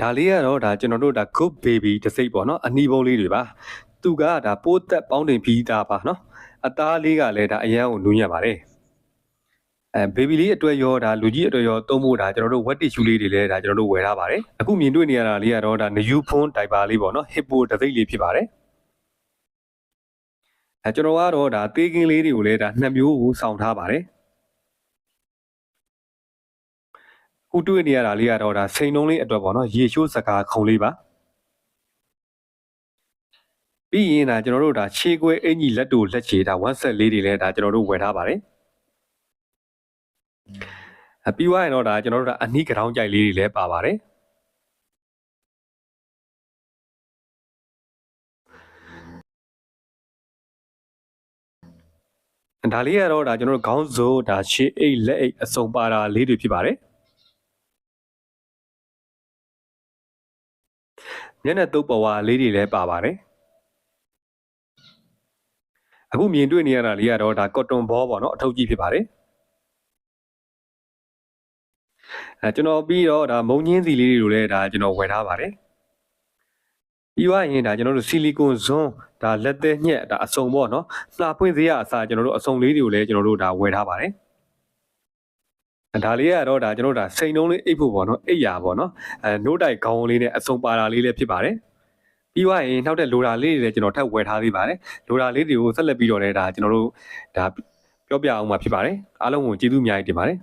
ဒါလေးကတော့ကျွန်တော်တို့good baby တစ်စိတ်ပေါ့နော်အနီးပုံးလေးတွေပါသူကပိုးသက်ပေါင်းတင်ပြီးသားပါနော်အသားလေးကလည်းအရန်ကိုနူးညံ့ပါတယ်baby လေးအတွက်ရောလူကြီးအတွက်ရောသုံးဖို့ကျွန်တော်တို့ wet tissue လေးတွေလည်းကျွန်တော်တို့ဝယ်ထားပါတယ်အခုမြင်တွေ့နေရတာလေးကတော့new phone diaper လေးပေါ့နော် hippo တစ်စိတ်လေးဖြစ်ပါတယ်ကျွန်တော်ကတော့သေးကင်းလေးတွေကိုလည်းနှစ်မျိုးကိုစောင့်ထားပါတယ်ခုတွေ့နေရတာလေးကတော့စိန်လုံးလေးအတွက်ပေါ့နော်ရေချိုးစကားခုံလေးပါပြီးရင်ကျွန်တော်တို့ခြေခွဲအင်ကြီးလက်တူလက်ချေone set လေးတွေလည်းကျွန်တော်တို့ဝယ်ထားပါတယ်ပြီးသွားရင်တော့ကျွန်တော်တို့အနီးကြောင်ကြိုက်လေးတွေလည်းပါပါတယ်ဒါလေးကတော့ကျွန်တော်တို့ခေါင်းစိုးရှေးအိတ်လက်အိတ်အစုံပါတာလေးတွေဖြစ်ပါတယ်မျက်နှာတုပ်ပေါ်ဝါလေးတွေလည်းပါပါတယ်အခုမြင်တွေ့နေရတာလေးကတော့cotton ball ပေါ့နော်အထုပ်ကြီးဖြစ်ပါတယ်ကျွန်တော်ပြီးတော့မုံညင်းစီလေးတွေကိုလည်းကျွန်တော်ဝယ်ထားပါတယ်ပြီးသွားရင်ကျွန်တော်တို့ဆီလီကွန်ဇွန်းလက်သေးညက်အစုံပေါ့နော်လှပွင့်စရာအစားကျွန်တော်တို့အစုံလေးတွေကိုလည်းကျွန်တော်တို့ဝယ်ထားပါတယ်ဒါလေးကတော့ကျွန်တော်တို့စိန်နှုံးလေးအိတ်ဖို့ပေါ့နော်အိတ်ရာပေါ့နော်နို့တိုက်ခေါင်းလေးနဲ့အစုံပါတာလေးလည်းဖြစ်ပါတယ်ပြီးသွားရင်နောက်တဲ့လိုတာလေးတွေလည်းကျွန်တော်ထပ်ဝယ်ထားသေးပါတယ်လိုတာလေးတွေကိုဆက်လက်ပြီးတော့လည်းကျွန်တော်တို့ပြောပြအောင်မှာဖြစ်ပါတယ်အားလုံးကိုကျေးဇူးအများကြီးတင်ပါတယ်